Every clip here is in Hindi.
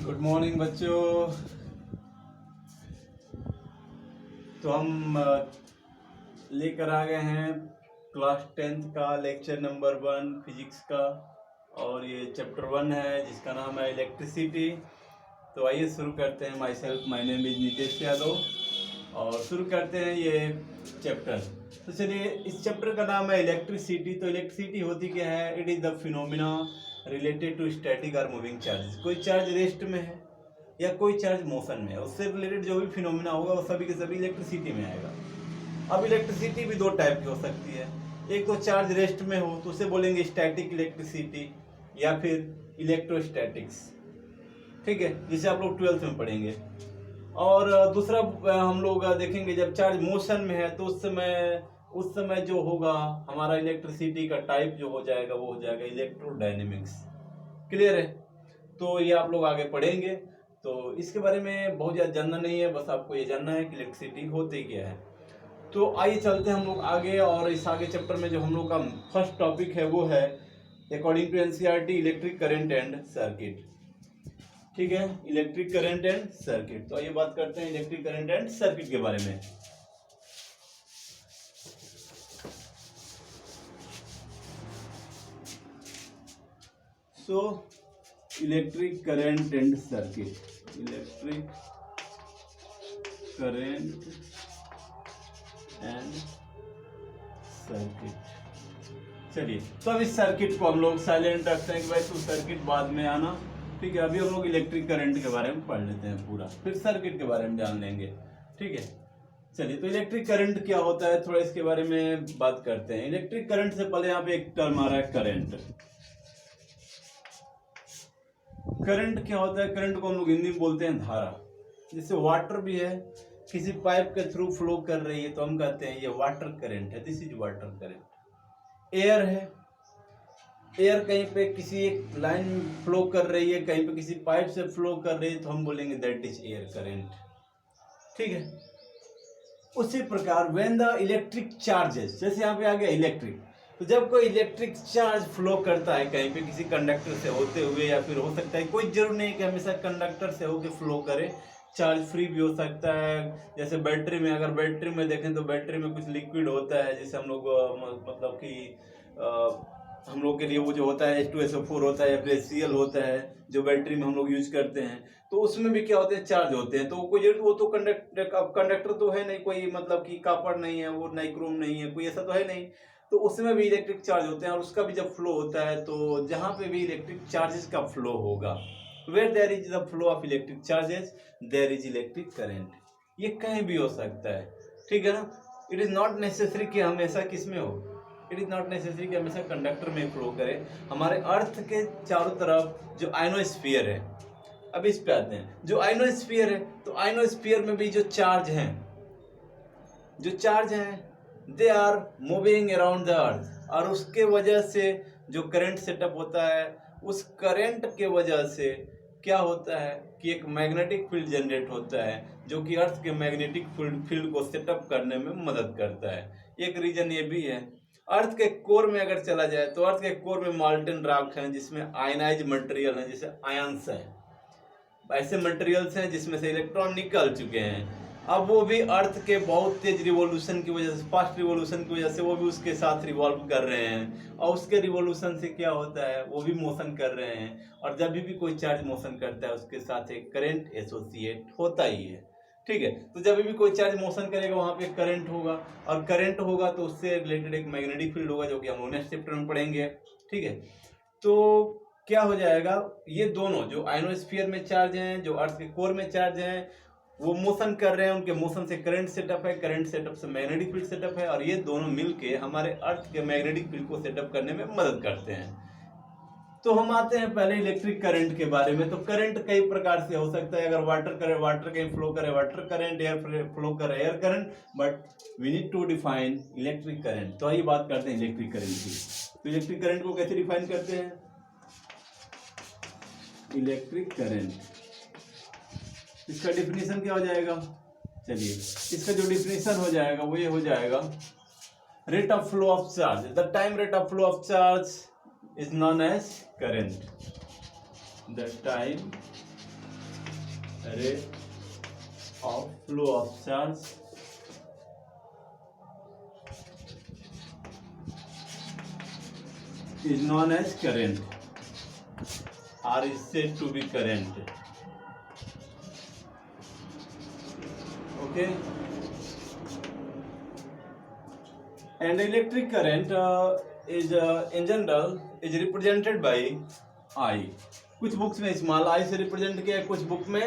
गुड मॉर्निंग बच्चों। तो हम लेकर आ गए हैं क्लास 10th का लेक्चर नंबर 1 फिजिक्स का, और ये चैप्टर 1 है जिसका नाम है इलेक्ट्रिसिटी। तो आइए शुरू करते हैं। My name is Nitesh Yadav, और शुरू करते हैं ये चैप्टर। तो चलिए, इस चैप्टर का नाम है इलेक्ट्रिसिटी। तो इलेक्ट्रिसिटी होती क्या है? It is the phenomena related to static और मूविंग चार्ज। कोई चार्ज रेस्ट में है या कोई चार्ज मोशन में है, उससे रिलेटेड जो भी फिनोमिना होगा वो सभी के सभी इलेक्ट्रिसिटी में आएगा। अब इलेक्ट्रिसिटी भी दो टाइप की हो सकती है। एक तो चार्ज रेस्ट में हो तो उसे बोलेंगे स्टैटिक इलेक्ट्रिसिटी या फिर इलेक्ट्रोस्टैटिक्स, ठीक है, जिसे आप लोग 12th में पढ़ेंगे। और दूसरा हम लोग देखेंगे जब चार्ज मोशन में है तो उस समय जो होगा हमारा इलेक्ट्रिसिटी का टाइप जो हो जाएगा वो हो जाएगा इलेक्ट्रोडायनेमिक्स। क्लियर है? तो ये आप लोग आगे पढ़ेंगे। तो इसके बारे में बहुत ज़्यादा जानना नहीं है, बस आपको ये जानना है कि इलेक्ट्रिसिटी होती क्या है। तो आइए चलते हैं हम लोग आगे। और इस आगे चैप्टर में जो हम लोग का फर्स्ट टॉपिक है वो है according to NCERT electric current and circuit. ठीक है, इलेक्ट्रिक करंट एंड सर्किट। तो आइए बात करते हैं इलेक्ट्रिक करंट एंड सर्किट के बारे में। So electric current and circuit, electric current and circuit. चलिए, तो अब इस सर्किट को हम लोग साइलेंट रखते हैं कि भाई तू सर्किट बाद में आना, ठीक है। अभी हम लोग इलेक्ट्रिक करंट के बारे में पढ़ लेते हैं पूरा, फिर सर्किट के बारे में जान लेंगे, ठीक है। चलिए, तो इलेक्ट्रिक करंट क्या होता है थोड़ा इसके बारे में बात करते हैं। इलेक्ट्रिक करंट से पहले यहाँ पे एक टर्म आ रहा है करंट। करंट क्या होता है? करंट को हम लोग हिंदी में बोलते हैं धारा। जैसे वाटर भी है, किसी पाइप के थ्रू फ्लो कर रही है तो हम कहते हैं ये वाटर करंट है, this is water current. Air है, एयर कहीं पे किसी एक लाइन में फ्लो कर रही है, कहीं पे किसी पाइप से फ्लो कर रही है तो हम बोलेंगे दैट इज एयर करंट, ठीक है। उसी प्रकार व्हेन द इलेक्ट्रिक चार्जेस, जैसे यहाँ पे आ गया इलेक्ट्रिक, तो जब कोई इलेक्ट्रिक चार्ज फ्लो करता है कहीं पे किसी कंडक्टर से होते हुए, या फिर हो सकता है कोई जरूर नहीं कि हमेशा कंडक्टर से होकर फ्लो करे, चार्ज फ्री भी हो सकता है। जैसे बैटरी में, अगर बैटरी में देखें तो बैटरी में कुछ लिक्विड होता है जिसे हम लोग मतलब कि हम लोग के लिए वो जो होता है H2SO4 होता है या फिर HCl होता है जो बैटरी में हम लोग यूज करते हैं, तो उसमें भी क्या होते हैं, चार्ज होते हैं। तो कोई वो तो कंडक्टर तो है नहीं, कोई मतलब कि कॉपर नहीं है, वो नाइक्रोम नहीं है, कोई ऐसा तो है नहीं। तो उसमें भी इलेक्ट्रिक चार्ज होते हैं, और उसका भी जब फ्लो होता है तो जहां पे भी इलेक्ट्रिक चार्जेस का फ्लो होगा, where there is the flow of electric charges there is electric current. ये कहीं भी हो सकता है, ठीक है ना। इट इज नॉट नेसेसरी कि हमेशा किसमें हो, इट इज नॉट नेसेसरी कि हमेशा कंडक्टर में फ्लो करे। हमारे अर्थ के चारों तरफ जो आयनोस्फीयर है, अब इस पे आते हैं। जो आयनोस्फीयर है, तो आयनोस्फीयर में भी जो चार्ज हैं they are moving around the earth, और उसके वजह से जो करंट सेटअप होता है, उस करंट के वजह से क्या होता है कि एक मैग्नेटिक फील्ड जनरेट होता है जो कि अर्थ के मैग्नेटिक फील्ड को सेटअप करने में मदद करता है। एक रीजन ये भी है। अर्थ के कोर में अगर चला जाए तो अर्थ के कोर में मॉल्टन रॉक है जिसमें आयनाइज मटेरियल है, जैसे आयंस है, ऐसे मटेरियल्स हैं जिसमें से इलेक्ट्रॉन निकल चुके हैं। अब वो भी अर्थ के बहुत तेज रिवॉल्यूशन की वजह से, फास्ट रिवॉल्यूशन की वजह से वो भी उसके साथ रिवॉल्व कर रहे हैं, और उसके रिवॉल्यूशन से क्या होता है, वो भी मोशन कर रहे हैं। और जब भी कोई चार्ज मोशन करता है उसके साथ एक करंट एसोसिएट होता ही है, ठीक है। तो जब भी कोई चार्ज मोशन करेगा वहां पे करंट होगा, और करंट होगा तो उससे रिलेटेड एक मैग्नेटिक फील्ड होगा जो कि हम नेक्स्ट चैप्टर में पढ़ेंगे, ठीक है। तो क्या हो जाएगा, ये दोनों जो आयनोस्फीयर में चार्ज हैं, जो अर्थ के कोर में चार्ज हैं, वो मोशन कर रहे हैं, उनके मोशन से करंट सेटअप है, करंट सेटअप से मैग्नेटिक फील्ड सेटअप है, और ये दोनों मिलके हमारे अर्थ के मैग्नेटिक फील्ड को सेटअप करने में मदद करते हैं। तो हम आते हैं पहले इलेक्ट्रिक करंट के बारे में। तो करंट कई प्रकार से हो सकता है। अगर वाटर कहीं फ्लो करे वाटर करंट, एयर फ्लो करे air current, but we need to define electric current. तो आइए बात करते हैं इलेक्ट्रिक करंट की। तो इलेक्ट्रिक करंट को कैसे डिफाइन करते हैं? इलेक्ट्रिक करंट, इसका डिफिनीशन क्या हो जाएगा? चलिए, इसका जो डिफिनीशन हो जाएगा वो ये हो जाएगा, rate of flow of charge, the time rate of flow of charge is known as current, the time rate of flow of charge is known as current or is said to be current. Okay, and electric current is in general is represented by I. कुछ बुक्स में स्मॉल आई से रिप्रेजेंट किया है, कुछ बुक में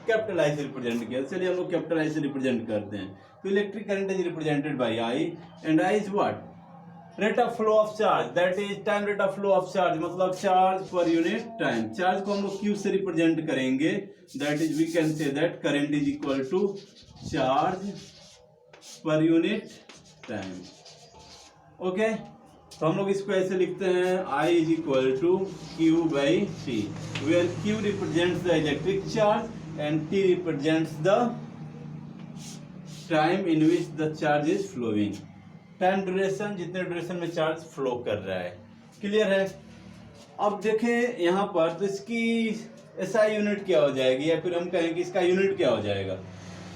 कैपिटल आई से रिप्रेजेंट किया है। चलिए हम लोग कैपिटल आई से रिप्रेजेंट करते हैं। तो electric current is represented by I and I is what? Rate of flow of charge, that is time rate of flow of charge, मतलब charge per unit time. Charge को हम लोग क्यू से रिप्रेजेंट करेंगे, that is we can say that current is equal to charge per unit time. Okay, तो हम लोग इसको ऐसे लिखते हैं, I is equal to Q by T, where Q represents the electric charge and T represents the time in which the charge is flowing. Time duration, जितने ड्यूरेशन में चार्ज फ्लो कर रहा है। क्लियर है? अब देखें यहाँ पर, तो इसकी एसआई यूनिट क्या हो जाएगी, या फिर हम कहें कि इसका यूनिट क्या हो जाएगा।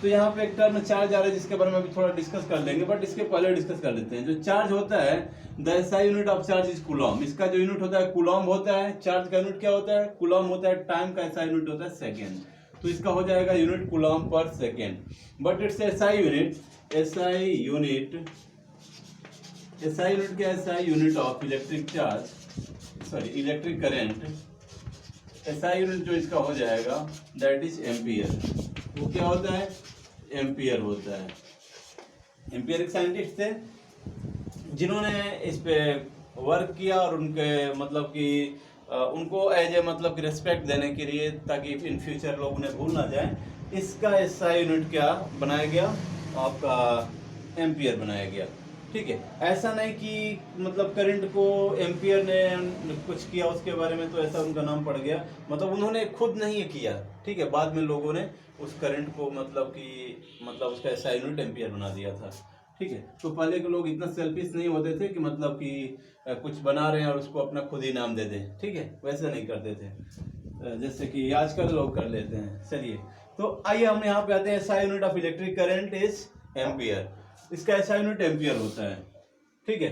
तो यहाँ पे एक टर्म चार्ज आ रहा है जिसके बारे में अभी थोड़ा डिस्कस कर लेंगे, बट इसके पहले डिस्कस कर लेते हैं। जो चार्ज होता है, the SI unit of charge is Coulomb. इसका जो यूनिट होता है कूलॉम होता है। चार्ज का यूनिट क्या होता है? कूलॉम होता है। टाइम का एसआई यूनिट होता है सेकेंड, तो इसका हो जाएगा यूनिट कूलॉम पर second. But it's SI unit, SI unit क्या है? SI unit of electric charge, sorry electric current. SI unit जो इसका हो जाएगा दैट इज एम्पियर। वो क्या होता है? एम्पियर होता है। एम्पियर एक साइंटिस्ट थे जिन्होंने इस पे वर्क किया, और उनके मतलब कि उनको एज ए मतलब कि रिस्पेक्ट देने के लिए, ताकि इन फ्यूचर लोग उन्हें भूल ना जाए, इसका एसआई यूनिट क्या बनाया गया? आपका एम्पियर बनाया गया। ठीक है, ऐसा नहीं कि मतलब करंट को एम्पियर ने कुछ किया उसके बारे में तो ऐसा उनका नाम पड़ गया, मतलब उन्होंने खुद नहीं किया। ठीक है, बाद में लोगों ने उस करंट को मतलब उसका ऐसा यूनिट एम्पियर बना दिया था। ठीक है, तो पहले के लोग इतना सेल्फिश नहीं होते थे कि मतलब कि कुछ बना रहे हैं और उसको अपना खुद ही नाम दे दें। ठीक है, वैसे नहीं करते थे जैसे कि आजकल लोग कर लेते हैं। चलिए, तो आइए हम यहाँ पे आते हैं। SI unit of electric current is ampere. इसका ऐसा यूनिट एम्पियर होता है। ठीक है,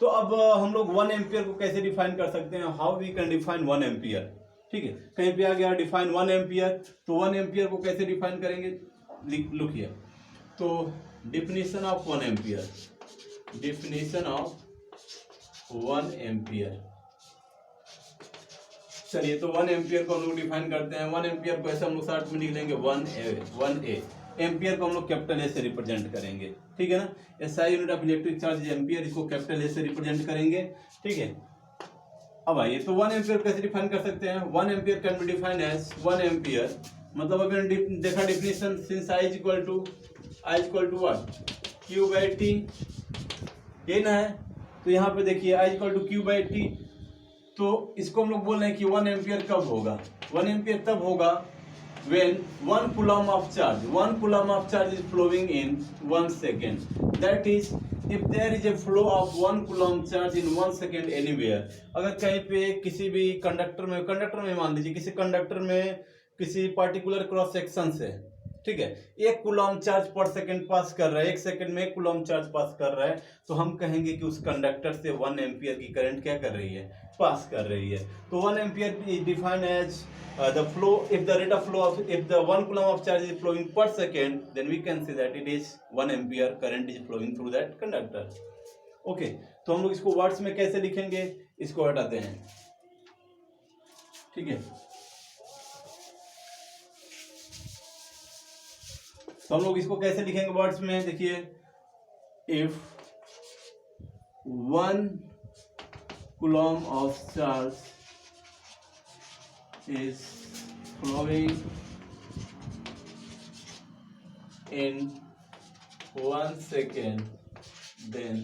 तो अब हम लोग 1 एम्पियर को कैसे डिफाइन कर सकते हैं? How we can define 1 ampere. ठीक है, कहीं पे आ गया डिफाइन 1 एम्पियर, तो 1 एम्पियर को कैसे डिफाइन करेंगे? लुक हियर, तो definition of 1 ampere, definition of 1 ampere. चलिए, तो 1 एम्पियर को हम लोग डिफाइन करते हैं। 1 एम्पियर को ऐसे हम लोग शॉर्ट में लिख लेंगे 1A। एम्पियर को हम लोग कैपिटल ए से रिप्रेजेंट करेंगे। ठीक है ना, SI unit of electric charge ampere, इसको कैपिटल ए से रिप्रेजेंट करेंगे। ठीक है, अब आइए, तो 1 एम्पियर कैसे डिफाइन कर सकते हैं? 1 ampere can be defined as 1 ampere, मतलब अभी देखा definition, since I is equal to what? Q by T, ये ना है। तो यहाँ पे देखिए I is equal to Q by T, तो इसको हम लोग बोल रहे हैं कि 1 एम्पियर कब होगा? 1 एम्पियर तब होगा when 1 coulomb of charge is flowing in 1 second. That is, if there is a flow of 1 coulomb charge in 1 second anywhere, अगर कहीं पे किसी भी कंडक्टर में मान लीजिए किसी कंडक्टर में किसी पार्टिकुलर क्रॉस सेक्शन से, ठीक है, 1 कूलॉम चार्ज पर सेकंड पास कर रहा है, 1 सेकंड में 1 कूलॉम चार्ज पास कर रहा है, तो हम कहेंगे कि उस कंडक्टर से 1 एम्पियर की करंट क्या कर रही है? पास कर रही है। तो 1 ampere is defined as the flow, if the rate of flow of, if the 1 coulomb of charge is flowing per second, then we can say that it is 1 ampere current is flowing through that conductor. Okay, तो हम लोग इसको वर्ड्स में कैसे लिखेंगे? इसको हटाते हैं। ठीक है, तो हम लोग इसको कैसे लिखेंगे वर्ड्स में? देखिए, if 1 coulomb of charge is flowing in 1 second, then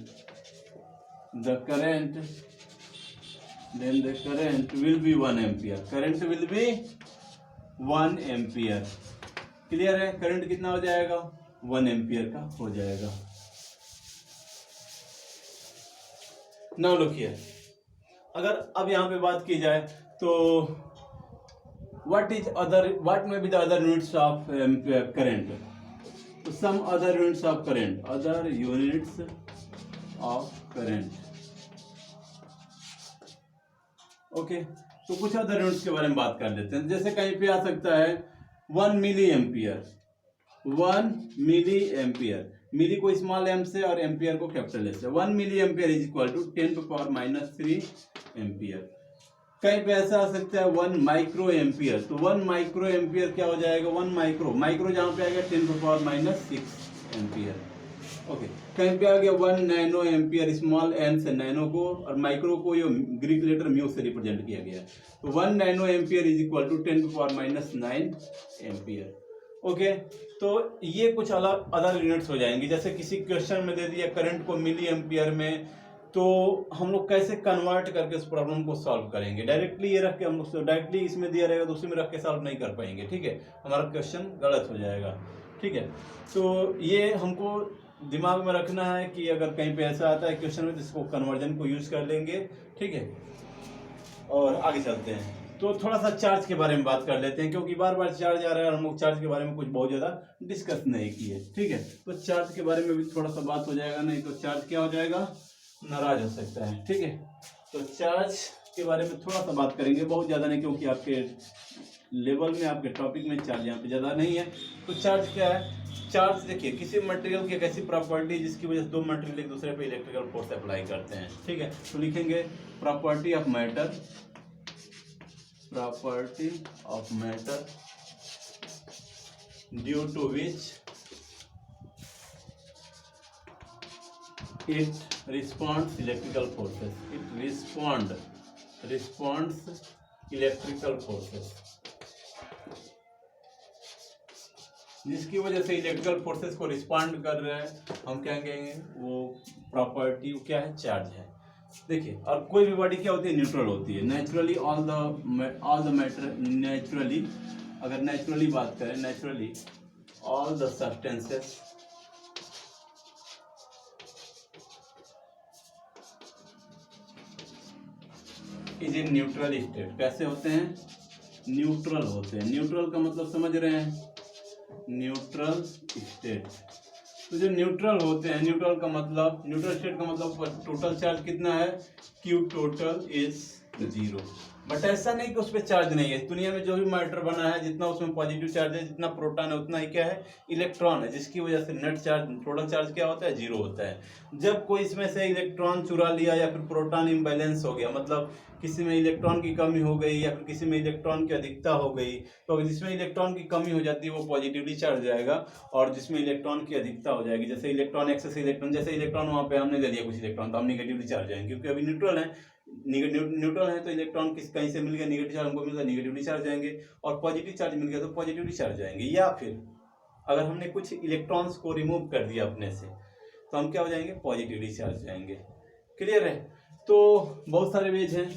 the current will be 1 ampere. Current will be 1 ampere. Clear है? करंट कितना हो जाएगा? 1 एम्पियर का हो जाएगा। नाउ लुक हियर, अगर अब यहाँ पे बात की जाए तो what may be the other units of current? So some other units of current, other units of current. Okay, तो कुछ अदर यूनिट्स के बारे में बात कर लेते हैं। जैसे कहीं पे आ सकता है 1 मिली एम्पियर, 1 मिली एम्पियर, मिली को स्मॉल एम से और एम्पियर को कैपिटल एस से। 1 milli ampere is equal to 10⁻³ ampere. कहीं पे ऐसा आ सकता है 1 माइक्रो एम्पियर, तो 1 माइक्रो एम्पियर क्या हो जाएगा, 1 माइक्रो जहां पे आएगा 10⁻⁶ एम्पियर। ओके, कहीं पे आ गया 1 नैनो एम्पियर, स्मॉल एन से नैनो को और माइक्रो को ये ग्रीक लेटर म्यू से रिप्रेजेंट किया गया, तो 1 nano ampere is equal to 10⁻⁹ ampere. Okay, तो ये कुछ अलग अदर यूनिट्स हो जाएंगे। जैसे किसी क्वेश्चन में दे दिया करंट को मिली एम्पियर में, तो हम लोग कैसे कन्वर्ट करके इस प्रॉब्लम को सॉल्व करेंगे। डायरेक्टली ये रख के हम लोग डायरेक्टली इसमें दिया रहेगा तो उसी में रख के सॉल्व नहीं कर पाएंगे, ठीक है, हमारा क्वेश्चन गलत हो जाएगा, ठीक है। तो ये हमको दिमाग में रखना है कि अगर कहीं पे ऐसा आता है क्वेश्चन में तो इसको कन्वर्जन को यूज कर लेंगे, ठीक है। और आगे चलते हैं, तो थोड़ा सा चार्ज के बारे में बात कर लेते हैं, क्योंकि बार बार चार्ज आ रहा है और हम लोग चार्ज के बारे में कुछ बहुत ज़्यादा डिस्कस नहीं किए, ठीक है। तो चार्ज के बारे में भी थोड़ा सा बात हो जाएगा, नहीं तो चार्ज क्या हो जाएगा, नाराज हो सकता है, ठीक है। तो चार्ज के बारे में थोड़ा सा बात करेंगे, बहुत ज़्यादा नहीं, क्योंकि आपके लेवल में, आपके टॉपिक में चार्ज यहाँ पे ज़्यादा नहीं है। तो चार्ज क्या है, चार्ज देखिए किसी मटेरियल की एक ऐसी प्रॉपर्टी जिसकी वजह से दो मटेरियल एक दूसरे पे इलेक्ट्रिकल फोर्स अप्लाई करते हैं, ठीक है। तो लिखेंगे property of matter, property of matter due to which it responds electrical forces, it responds electrical forces, जिसकी वजह से इलेक्ट्रिकल फोर्सेस को रिस्पॉन्ड कर रहे हैं, हम क्या कहेंगे, वो प्रॉपर्टी क्या है, चार्ज है। देखिए, और कोई भी बॉडी क्या होती है, न्यूट्रल होती है। Naturally all the matter, naturally अगर नेचुरली बात करें, naturally all the substances is in neutral state. कैसे होते हैं, न्यूट्रल होते हैं। न्यूट्रल का मतलब समझ रहे हैं, न्यूट्रल स्टेट। तो जो न्यूट्रल होते हैं, न्यूट्रल का मतलब, न्यूट्रल स्टेट का मतलब टोटल चार्ज कितना है, Q टोटल इज 0। बट ऐसा नहीं कि उस पर चार्ज नहीं है। दुनिया में जो भी मैटर बना है, जितना उसमें पॉजिटिव चार्ज है, जितना प्रोटॉन है, उतना ही क्या है, इलेक्ट्रॉन है, जिसकी वजह से नेट चार्ज, टोटल चार्ज क्या होता है, 0 होता है। जब कोई इसमें से इलेक्ट्रॉन चुरा लिया या फिर प्रोटॉन इम्बैलेंस हो गया, मतलब किसी में इलेक्ट्रॉन की कमी हो गई या फिर किसी में इलेक्ट्रॉन की अधिकता हो गई, तो जिसमें इलेक्ट्रॉन की कमी हो जाती है वो पॉजिटिवली चार्ज जाएगा, और जिसमें इलेक्ट्रॉन की अधिकता हो जाएगी, जैसे इलेक्ट्रॉन एक्सेस इलेक्ट्रॉन, जैसे इलेक्ट्रॉन वहाँ पे हमने ले लिया कुछ इलेक्ट्रॉन, तो हम निगेटिवली चार्ज जाएंगे, क्योंकि अभी न्यूट्रल है। न्यूट्रल है तो इलेक्ट्रॉन किस कहीं से मिल गया, निगेटिव चार्ज हमको मिल गया, निगेटिवली चार्ज जाएंगे, और पॉजिटिव चार्ज मिल गया तो पॉजिटिवली चार्ज जाएंगे। या फिर अगर हमने कुछ इलेक्ट्रॉन्स को रिमूव कर दिया अपने से, तो हम क्या हो जाएंगे, पॉजिटिवली चार्ज जाएंगे। क्लियर है। तो बहुत सारे वेज हैं।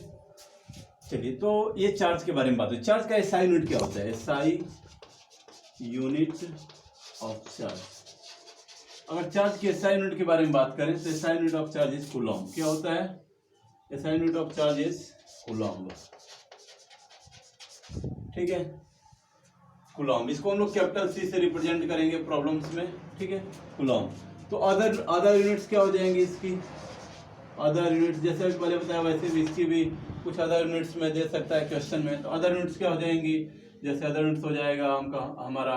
चलिए, तो ये चार्ज के बारे में बात है। चार्ज का एसआई यूनिट क्या होता है, एसआई यूनिट ऑफ चार्ज। अगर चार्ज की एसआई यूनिट के बारे में बात करें तो SI unit of charge is coulomb. क्या होता है, SI unit of charge is coulomb, ठीक है, कूलम्ब। इसको हम लोग कैपिटल सी से रिप्रेजेंट करेंगे प्रॉब्लम्स में, ठीक है, कूलम्ब। तो अदर यूनिट्स क्या हो जाएंगी इसकी, अदर यूनिट्स जैसे भी पहले बताया वैसे भी इसकी भी कुछ अदर यूनिट्स में दे सकता है क्वेश्चन में। तो अदर यूनिट्स क्या हो जाएंगी, जैसे अदर यूनिट्स हो जाएगा हमारा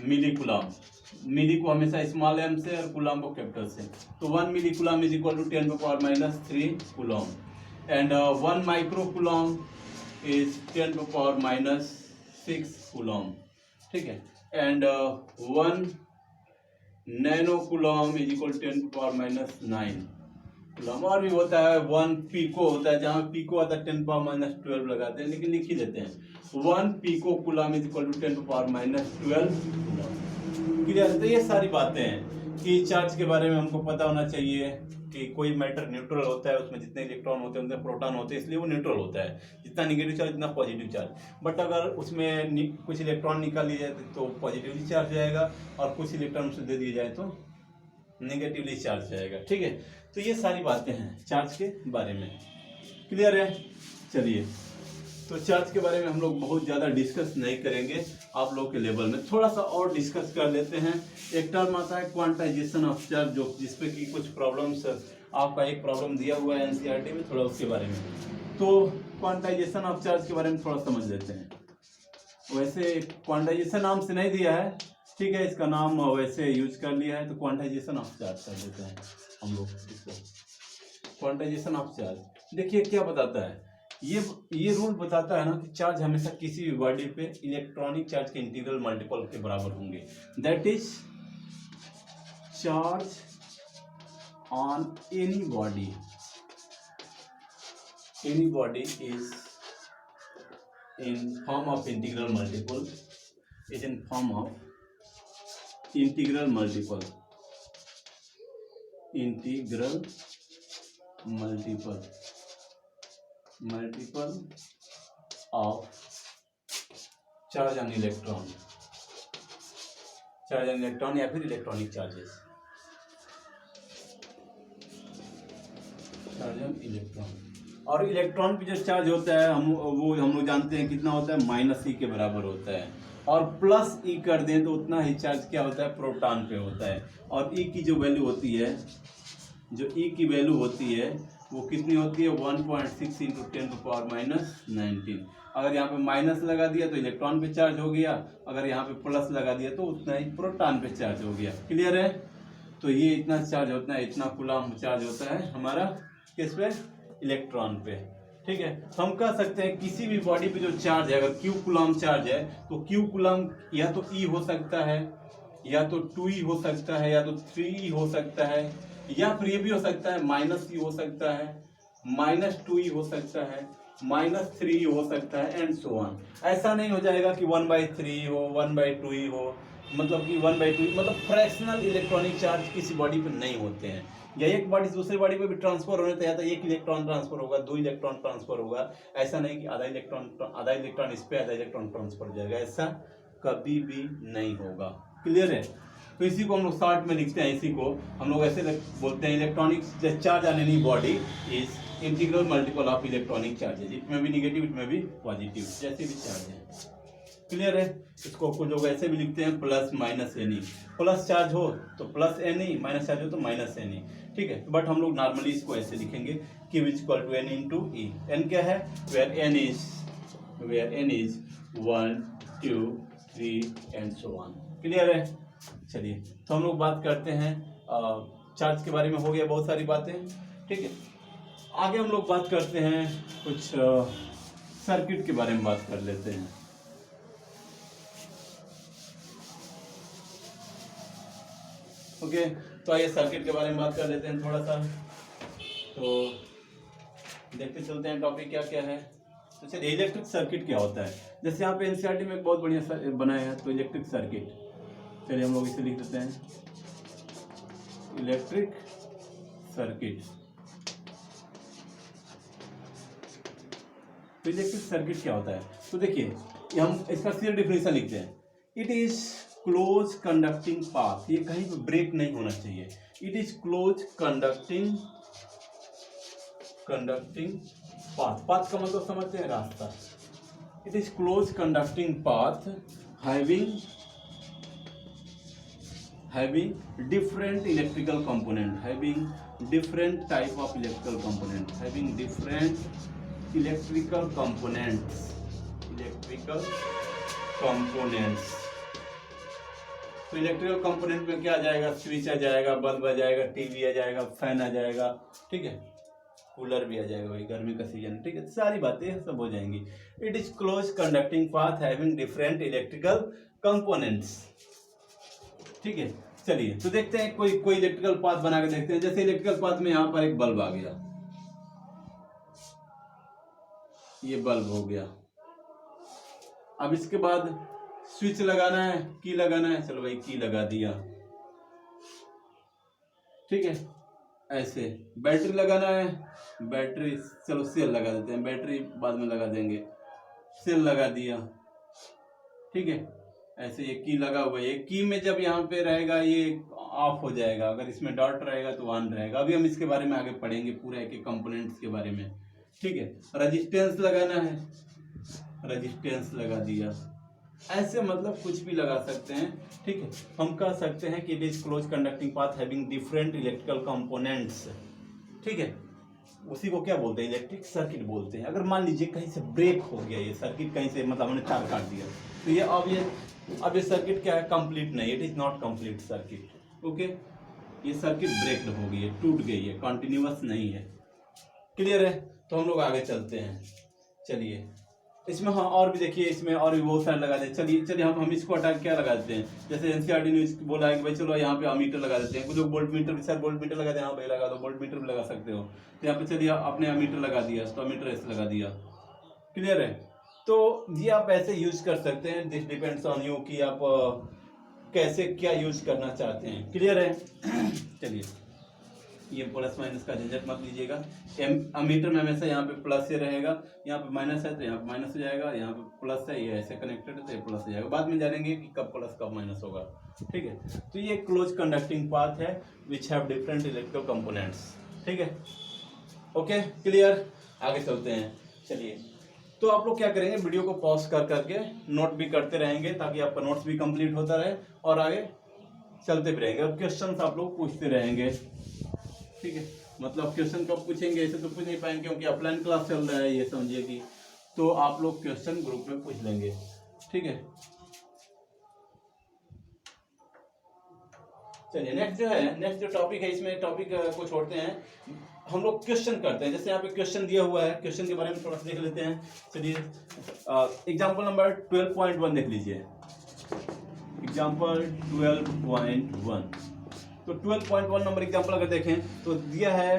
मिली कूलम्ब। मिली को हमेशा स्मॉल एम से और कूलम्ब को कैपिटल से। तो 1 milli coulomb is equal to 10⁻³ coulomb, and 1 micro coulomb is 10⁻⁶ coulomb, ठीक है, and 1 nano coulomb is equal 10⁻⁹ coulomb. और भी होता है 1 पीको होता है, जहाँ पीको आता है 10⁻12 लगाते हैं, लेकिन लिख ही देते हैं 1 pico coulomb is equal to 10⁻12 coulomb. Clear. तो ये सारी बातें हैं कि चार्ज के बारे में हमको पता होना चाहिए कि कोई मैटर न्यूट्रल होता है, उसमें जितने इलेक्ट्रॉन होते हैं उतने प्रोटॉन होते हैं, इसलिए वो न्यूट्रल होता है, जितना निगेटिव चार्ज जितना पॉजिटिव चार्ज। बट अगर उसमें कुछ इलेक्ट्रॉन निकाल लिए जाए तो पॉजिटिवली चार्ज जाएगा, और कुछ इलेक्ट्रॉन उसे दे दिए जाए तो नेगेटिवली चार्ज जाएगा, ठीक है। तो ये सारी बातें हैं चार्ज के बारे में। क्लियर है। चलिए, तो चार्ज के बारे में हम लोग बहुत ज़्यादा डिस्कस नहीं करेंगे, आप लोग के लेवल में थोड़ा सा और डिस्कस कर लेते हैं। एक टर्म आता है क्वांटाइजेशन ऑफ चार्ज, जो जिसपे कि कुछ प्रॉब्लम्स, आपका एक प्रॉब्लम दिया हुआ है एनसीईआरटी में, थोड़ा उसके बारे में। तो क्वांटाइजेशन ऑफ चार्ज के बारे में थोड़ा समझ लेते हैं। वैसे क्वांटाइजेशन नाम से नहीं दिया है, ठीक है, इसका नाम वैसे यूज कर लिया है, तो क्वांटाइजेशन ऑफ चार्ज कर देते हैं हम लोग इसको। क्वांटाइजेशन ऑफ चार्ज देखिए क्या बताता है, ये रूल बताता है ना कि चार्ज हमेशा किसी भी बॉडी पे इलेक्ट्रॉनिक चार्ज के इंटीग्रल मल्टीपल के बराबर होंगे। That is charge on any body is in form of integral multiple, is in form of integral multiple of charge on electron या फिर electronic charges, charge on electron. और इलेक्ट्रॉन पे जो चार्ज होता है हम लोग जानते हैं कितना होता है, -e के बराबर होता है। और +e कर दें तो उतना ही चार्ज क्या होता है, प्रोटॉन पे होता है। और e की जो वैल्यू होती है, वो कितनी होती है, 1.6 × 10⁻⁻19। अगर यहाँ पे माइनस लगा दिया तो इलेक्ट्रॉन पे चार्ज हो गया, अगर यहाँ पे प्लस लगा दिया तो उतना ही प्रोटॉन पे चार्ज हो गया। क्लियर है? तो ये इतना चार्ज होता है, इतना कूलम चार्ज होता है हमारा किस पे, इलेक्ट्रॉन पे। ठीक है, तो हम कह सकते हैं किसी भी बॉडी पे जो चार्ज है, अगर Q कूलम चार्ज है तो Q कूलम या तो E हो सकता है, या तो 2E हो सकता है, या तो 3E हो सकता है, या फिर ये भी हो सकता है -E हो सकता है, -2E हो सकता है, -3E हो सकता है, एंड सो ऑन। ऐसा नहीं हो जाएगा कि 1/3 हो, 1/2E हो, मतलब कि 1/2, मतलब फ्रैक्शनल इलेक्ट्रॉनिक चार्ज किसी बॉडी पे नहीं होते हैं। या एक बॉडी से दूसरी बॉडी पे भी ट्रांसफर होने तो एक इलेक्ट्रॉन ट्रांसफर होगा, 2 इलेक्ट्रॉन ट्रांसफर होगा। ऐसा नहीं कि आधा इलेक्ट्रॉन इस पे, आधा इलेक्ट्रॉन ट्रांसफर हो जाएगा, ऐसा कभी भी नहीं होगा। क्लियर है? तो इसी को हम लोग शॉर्ट में लिखते हैं, इसी को हम लोग ऐसे बोलते हैं, electronic charge on any body is integral multiple of electronic charges. It में भी निगेटिव, इट में भी पॉजिटिव, जैसे भी चार्ज है। क्लियर है? इसको कुछ लोग ऐसे भी लिखते हैं +-Ne। प्लस चार्ज हो तो +Ne, माइनस चार्ज हो तो -Ne। ठीक है, बट हम लोग नॉर्मली इसको ऐसे लिखेंगे Q = N × E। N क्या है, where N is 1, 2, 3 and so on. Clear है? चलिए, तो हम लोग बात करते हैं चार्ज के बारे में, हो गया बहुत सारी बातें। ठीक है, आगे हम लोग बात करते हैं कुछ सर्किट के बारे में बात कर लेते हैं। ओके, तो आइए सर्किट के बारे में बात कर लेते हैं थोड़ा सा। तो देखते चलते हैं टॉपिक क्या क्या है। तो चलिए, इलेक्ट्रिक सर्किट क्या होता है। जैसे यहाँ पे एनसीईआरटी में एक बहुत बढ़िया बनाया है, तो इलेक्ट्रिक सर्किट, चलिए हम लोग इसे लिख देते हैं, इलेक्ट्रिक सर्किट। तो इलेक्ट्रिक सर्किट क्या होता है, तो देखिए हम इसका सीधे डिफिनेशन लिखते हैं। It is close conducting path, ये कहीं पे ब्रेक नहीं होना चाहिए। It is close conducting path का मतलब समझते हैं, रास्ता। It is close conducting path having different electrical component, having different type of electrical component, having different electrical components। तो इलेक्ट्रिकल कंपोनेंट में क्या आ जाएगा, स्विच आ जाएगा, बल्ब आ जाएगा, टीवी आ जाएगा, फैन आ जाएगा, ठीक है, कूलर भी आ जाएगा, भाई गर्मी का सीजन, ठीक है, सारी बातें सब हो जाएंगी। It is close conducting path having different electrical components. ठीक है, चलिए तो देखते हैं कोई इलेक्ट्रिकल पाथ बना के देखते हैं। जैसे इलेक्ट्रिकल पाथ में यहां पर एक बल्ब आ गया, ये बल्ब हो गया। अब इसके बाद स्विच लगाना है, की लगाना है, चलो भाई की लगा दिया। ठीक है, ऐसे बैटरी लगाना है, बैटरी चलो सेल लगा देते हैं, बैटरी बाद में लगा देंगे, सेल लगा दिया। ठीक है, ऐसे ये की लगा हुआ है, ये की में जब यहाँ पे रहेगा ये ऑफ हो जाएगा, अगर इसमें डॉट रहेगा तो ऑन रहेगा। अभी हम इसके बारे में आगे पढ़ेंगे, पूरे एक कंपोनेंट्स के बारे में। ठीक है, रेजिस्टेंस लगाना है, रेजिस्टेंस लगा दिया, ऐसे मतलब कुछ भी लगा सकते हैं। ठीक है, हम कह सकते हैं कि it is close conducting path having different electrical components. ठीक है, उसी को क्या बोलते हैं, इलेक्ट्रिक सर्किट बोलते हैं। अगर मान लीजिए कहीं से ब्रेक हो गया ये सर्किट, कहीं से मतलब हमने तार काट दिया, तो ये अब ये सर्किट क्या है, कंप्लीट नहीं, it is not complete circuit. Okay, ये सर्किट ब्रेक हो गई है, टूट गई है, कॉन्टिन्यूअस नहीं है। क्लियर है? तो हम लोग आगे चलते हैं। चलिए इसमें हाँ और भी देखिए, इसमें और भी बहुत सारे लगा देते हैं। चलिए हम इसको हटा क्या लगा देते हैं, जैसे एनसीईआरटी ने बोला है कि भाई चलो यहाँ पे अमीटर लगा देते हैं। कुछ लोग volt meter, sir volt meter लगा दें, हाँ भाई लगा दो, वोल्ट मीटर भी लगा सकते हो। तो यहाँ पे चलिए आपने अमीटर लगा दिया, तो अमीटर ऐसे लगा दिया। क्लियर है? तो ये आप ऐसे यूज कर सकते हैं, दिस डिपेंड्स ऑन यू कि आप कैसे क्या यूज करना चाहते हैं। क्लियर है? चलिए ये प्लस माइनस का झंझट मत लीजिएगा। अमीटर में हमेशा यहाँ पे प्लस ही रहेगा, यहाँ पे माइनस है तो यहाँ पे माइनस हो जाएगा, यहाँ पे प्लस है, ये ऐसे कनेक्टेड है तो ये प्लस हो जाएगा। बाद में जानेंगे कि कब प्लस कब माइनस होगा। ठीक है, तो ये क्लोज कंडक्टिंग पाथ है which have different electrical components. ठीक है, ओके क्लियर? आगे चलते हैं। चलिए तो आप लोग क्या करेंगे, वीडियो को पॉज कर करके नोट भी करते रहेंगे ताकि आपका नोट्स भी कंप्लीट होता रहे और आगे चलते भी रहेंगे और क्वेश्चन आप लोग पूछते रहेंगे। ठीक है, मतलब क्वेश्चन कब पूछेंगे, ऐसे तो पूछ नहीं पाएंगे क्योंकि ऑफलाइन क्लास चल रहा है, ये समझिए कि। तो आप लोग क्वेश्चन ग्रुप में पूछ लेंगे। ठीक है, चलिए नेक्स्ट जो टॉपिक है, इसमें टॉपिक को छोड़ते हैं, हम लोग क्वेश्चन करते हैं। जैसे यहाँ पे क्वेश्चन दिया हुआ है, क्वेश्चन के बारे में थोड़ा सा देख लेते हैं। चलिए एग्जाम्पल नंबर 12.1 देख लीजिए। एग्जाम्पल 12.1, तो 12.1 नंबर एग्जाम्पल अगर देखें तो दिया है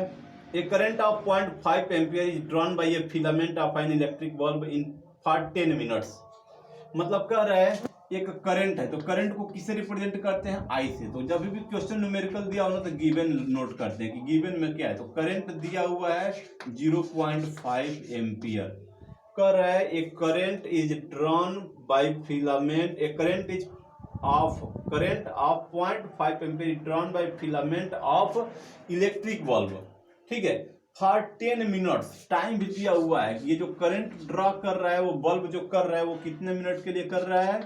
a current of 0.5 ampere is drawn by a filament of an electric bulb in for 10 minutes. मतलब कह रहा है एक करंट है, तो करंट को किससे रिप्रेजेंट करते हैं, आई से। तो जब भी क्वेश्चन न्यूमेरिकल दिया हो ना तो गिवन नोट करते हैं कि गिवन में क्या है। तो करंट दिया हुआ है 0.5 एम्पियर। कह रहा है a current is drawn by filament, a current is of current of 0.5 ampere drawn by filament of electric bulb। ठीक है, फॉर 10 मिनट्स टाइम भी दिया हुआ है। ये जो करंट ड्रॉ कर रहा है वो बल्ब जो कर रहा है वो कितने मिनट के लिए कर रहा है,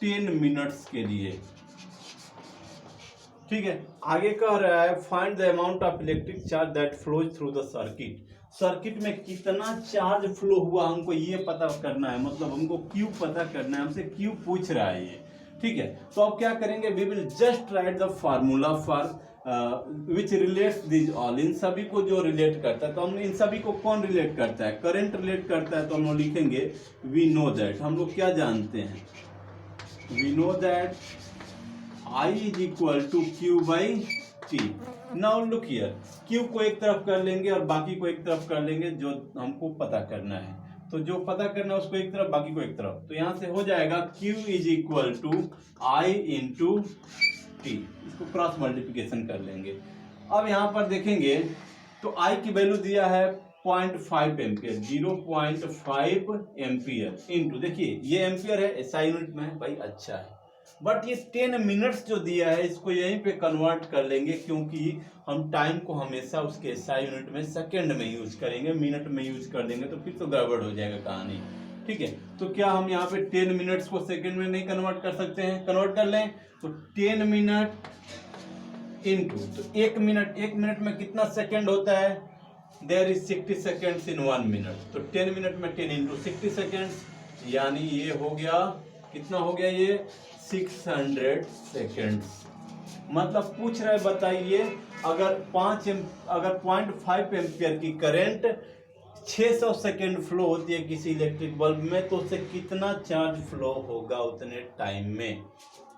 10 मिनट्स के लिए। ठीक है, आगे कह रहा है find the amount of electric charge that flows through the circuit. Circuit में कितना चार्ज फ्लो हुआ हमको ये पता करना है, मतलब हमको क्यू पता करना है, हमसे क्यू पूछ रहा है ये। ठीक है, तो अब क्या करेंगे, we will just write the formula for which relates this all. इन सभी को जो रिलेट करता है, तो हमने इन सभी को कौन रिलेट करता है, करंट रिलेट करता है, तो हम लोग लिखेंगे वी नो दैट। हम लोग क्या जानते हैं, we know that I is equal to Q by T. Now look here, Q को एक तरफ कर लेंगे और बाकी को एक तरफ कर लेंगे जो हमको पता करना है। तो जो पता करना है उसको एक तरफ, बाकी को एक तरफ। तो यहां से हो जाएगा Q is equal to I into T. इसको क्रॉस मल्टीप्लिकेशन कर लेंगे। अब यहां पर देखेंगे तो I की वैल्यू दिया है 0.5 एम्पियर, 0.5 एम्पियर इंटू, देखिए ये एम्पियर है, एसआई यूनिट में है भाई, अच्छा है। बट ये 10 मिनट्स जो दिया है इसको यहीं पे कन्वर्ट कर लेंगे, क्योंकि हम टाइम को हमेशा उसके एसआई यूनिट में सेकंड में यूज करेंगे, मिनट में यूज कर देंगे तो फिर तो गड़बड़ हो जाएगा कहानी। ठीक है, तो क्या हम यहाँ पे 10 मिनट्स को सेकंड में नहीं कन्वर्ट कर सकते हैं, कन्वर्ट कर लें। तो 10 मिनट इंटू, तो एक मिनट में कितना सेकेंड होता है, there is 60 seconds in 1 minute. तो 10 मिनट में 10 इंटू 60 सेकेंड्स, यानी ये हो गया, कितना हो गया ये, 600 सेकेंड्स। मतलब पूछ रहा है बताइए, अगर 0.5 एम्पियर की करंट 600 सेकेंड फ्लो होती है किसी इलेक्ट्रिक बल्ब में, तो उससे कितना चार्ज फ्लो होगा उतने टाइम में।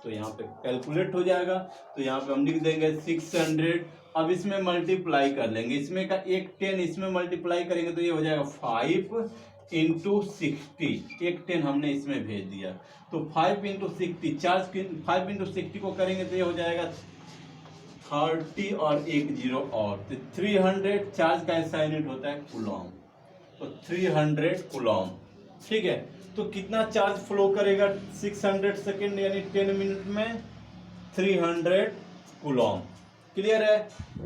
तो यहाँ पे कैलकुलेट हो जाएगा। तो यहाँ पे हम लिख देंगे 600। अब इसमें मल्टीप्लाई कर लेंगे, इसमें का एक 10 इसमें मल्टीप्लाई करेंगे तो ये हो जाएगा 5 इंटू 60। एक 10 हमने इसमें भेज दिया, तो 5 इंटू 60, चार्ज 5 इंटू 60 को करेंगे तो ये हो जाएगा 30 और एक 0 और, तो 300। चार्ज का ऐसा यूनिट होता है कूलॉम, तो 300 कूलॉम। ठीक है, तो कितना चार्ज फ्लो करेगा 600 सेकेंड यानी 10 मिनट में, 300 कूलॉम। क्लियर है?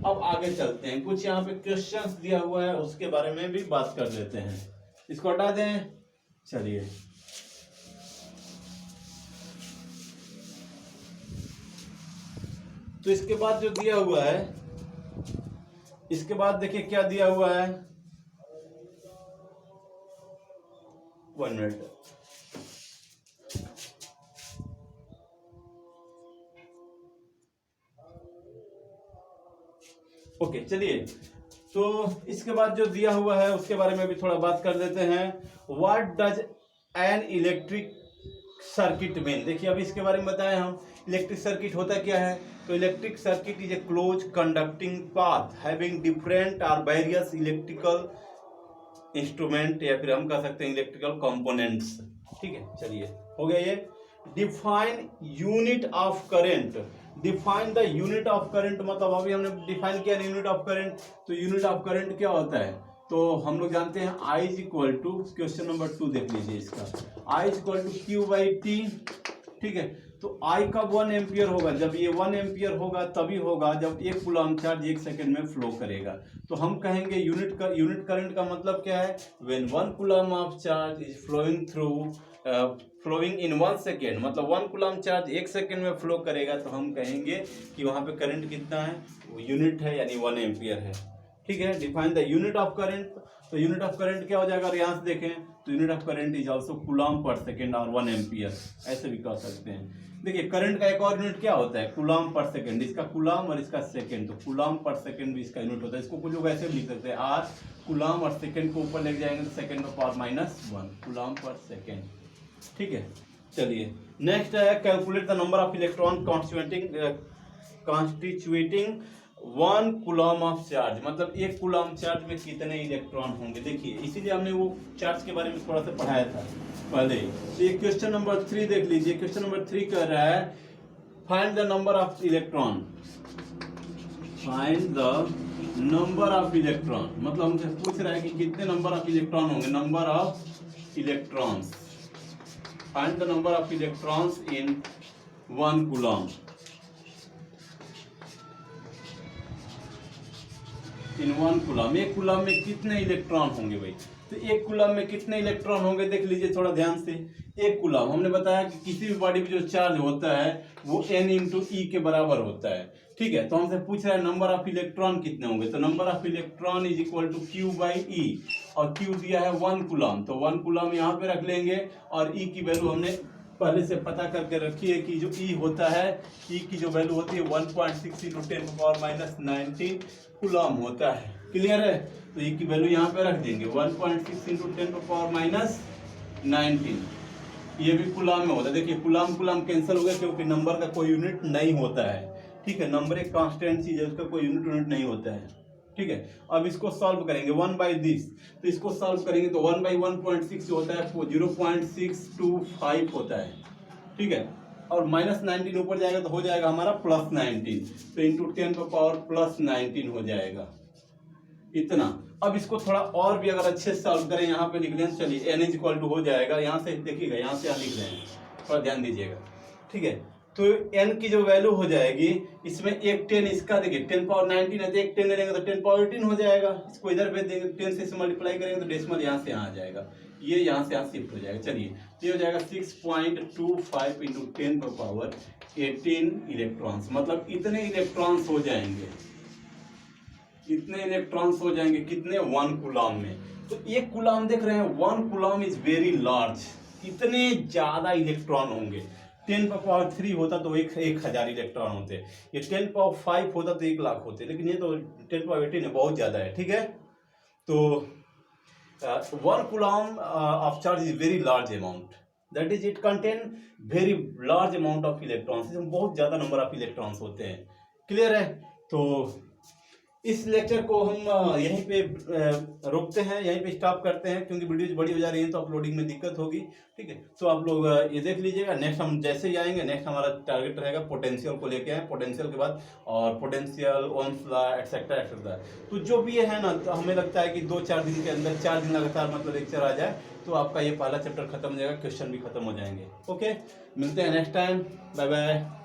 अब आगे चलते हैं, कुछ यहाँ पे क्वेश्चंस दिया हुआ है उसके बारे में भी बात कर लेते हैं। इसको हटा दें। चलिए तो इसके बाद जो दिया हुआ है, इसके बाद देखिए क्या दिया हुआ है, 1 मिनट। ओके चलिए, तो इसके बाद जो दिया हुआ है उसके बारे में भी थोड़ा बात कर देते हैं। What does an electric circuit mean. देखिए अभी इसके बारे में बताया हम, इलेक्ट्रिक सर्किट होता क्या है। तो electric circuit is a close conducting path having different और वेरियस इलेक्ट्रिकल इंस्ट्रूमेंट, या फिर हम कह सकते हैं इलेक्ट्रिकल कंपोनेंट्स। ठीक है, चलिए हो गया ये। Define unit of current. Define the unit of current, मतलब अभी हमने डिफाइन किया यूनिट ऑफ करंट। तो यूनिट ऑफ करंट क्या होता है, तो हम लोग जानते हैं I is equal to, question number 2 देख लीजिए इसका, I is equal to Q by T. ठीक है, तो I कब 1 एम्पियर होगा, जब ये 1 एम्पियर होगा तभी होगा जब 1 कूलम चार्ज 1 सेकेंड में फ्लो करेगा। तो हम कहेंगे यूनिट करंट का मतलब क्या है, when 1 coulomb of charge is flowing in 1 second, मतलब 1 कूलम चार्ज 1 सेकेंड में फ्लो करेगा, तो हम कहेंगे कि वहां पे करंट कितना है, वो यूनिट है, यानी 1 एम्पियर है। ठीक है, define the unit of current. तो यूनिट ऑफ करंट क्या हो जाएगा, अगर यहाँ से देखें तो unit of current is also coulomb per second और 1 एम्पियर, ऐसे भी कह सकते हैं। देखिए करंट का एक और यूनिट क्या होता है, कूलम पर सेकेंड। इसका कूलम और इसका सेकेंड, तो कूलम पर सेकेंड भी इसका यूनिट होता है। इसको कुछ लोग ऐसे भी लिख सकते हैं, आर कूलम और सेकेंड को ऊपर लेके जाएंगे तो सेकेंड का पावर -1 कूलम पर सेकेंड। ठीक है, चलिए नेक्स्ट है calculate the number of electron constituting 1 coulomb of charge, मतलब 1 कूलम चार्ज में कितने इलेक्ट्रॉन होंगे। देखिए इसीलिए हमने वो चार्ज के बारे में थोड़ा सा पढ़ाया था पहले। तो ये क्वेश्चन नंबर 3 देख लीजिए। क्वेश्चन नंबर 3 कह रहा है find the number of electron, find the number of electron, मतलब हमसे पूछ रहा है कि कितने नंबर ऑफ इलेक्ट्रॉन होंगे, number of electrons. Find the number of electrons in 1 coulomb. In 1 coulomb, 1 coulomb में कितने इलेक्ट्रॉन होंगे भाई। तो 1 कूलम में कितने इलेक्ट्रॉन होंगे देख लीजिए थोड़ा ध्यान से। 1 कूलम हमने बताया कि किसी भी बॉडी में जो चार्ज होता है वो n इंटू ई के बराबर होता है। ठीक है, तो हमसे पूछ रहा है नंबर ऑफ इलेक्ट्रॉन कितने होंगे। तो number of electron is equal to Q by e, और Q दिया है 1 कूलम, तो 1 कूलम यहाँ पे रख लेंगे, और E की वैल्यू हमने पहले से पता करके रखी है कि जो E होता है, E की जो वैल्यू होती है 1.6 इंटू 10⁻⁻19 कूलम होता है। क्लियर है, तो E की वैल्यू यहाँ पे रख देंगे 1.6 इंटू 10⁻⁻19, ये भी कूलम में होता है। देखिए कूलम कैंसिल हो गया क्योंकि नंबर का कोई यूनिट नहीं होता है। ठीक है, नंबर एक कांस्टेंट चीज है, उसका कोई यूनिट नहीं होता है। ठीक है, अब इसको सॉल्व करेंगे 1 बाई दिस, तो इसको सॉल्व करेंगे तो 1 बाई 1.6 होता है 0.625 होता है। ठीक है, और -19 ऊपर जाएगा तो हो जाएगा हमारा +19, तो इंटू 10 का पावर +19 हो जाएगा इतना। अब इसको थोड़ा और भी अगर अच्छे से सॉल्व करें, यहाँ पे लिख लें, चलिए n इज इक्वल टू हो जाएगा, यहाँ से देखिएगा, यहाँ से यहाँ लिख रहे हैं, थोड़ा ध्यान दीजिएगा। ठीक है, तो n की जो वैल्यू हो जाएगी, इसमें एक 10 इसका देखिए 10⁻19 है, तो एक 10 ले लेंगे तो 10⁻18 हो जाएगा। इसको इधर भेज देंगे, 10 से मल्टीप्लाई करेंगे तो डेसिमल यहाँ से यहाँ आ जाएगा, ये यहाँ से यहाँ शिफ्ट हो जाएगा। चलिए ये हो जाएगा 6.25 इंटू 10⁻18 इलेक्ट्रॉन्स, मतलब इतने इलेक्ट्रॉन्स हो जाएंगे, इतने इलेक्ट्रॉन्स हो जाएंगे कितने, 1 कूलम में। तो 1 कूलम देख रहे हैं, 1 कूलम इज वेरी लार्ज, इतने ज्यादा इलेक्ट्रॉन होंगे। 10⁻³ होता तो 1000 इलेक्ट्रॉन होते, ये 10⁻5 होता तो 1 लाख होते, लेकिन ये तो 10⁻18 है, बहुत ज्यादा है। ठीक है, तो 1 coulomb of charge is very large amount, that is it contain very large amount of electrons, इसमें बहुत ज्यादा नंबर ऑफ इलेक्ट्रॉन्स होते हैं। क्लियर है, तो इस लेक्चर को हम यहीं पे रोकते हैं, यहीं पे स्टॉप करते हैं, क्योंकि वीडियोज बड़ी हो जा रही है तो अपलोडिंग में दिक्कत होगी। ठीक है, तो आप लोग ये देख लीजिएगा। नेक्स्ट हम जैसे ही आएंगे, नेक्स्ट हमारा टारगेट रहेगा पोटेंशियल को लेके आए, पोटेंशियल के बाद और potential, Ohm's law, etcetera etcetera. तो जो भी है ना, तो हमें लगता है कि 2-4 दिन के अंदर, 4 दिन लगातार मतलब लेक्चर आ जाए तो आपका ये पहला चैप्टर खत्म हो जाएगा, क्वेश्चन भी खत्म हो जाएंगे। ओके, मिलते हैं नेक्स्ट टाइम, बाय बाय।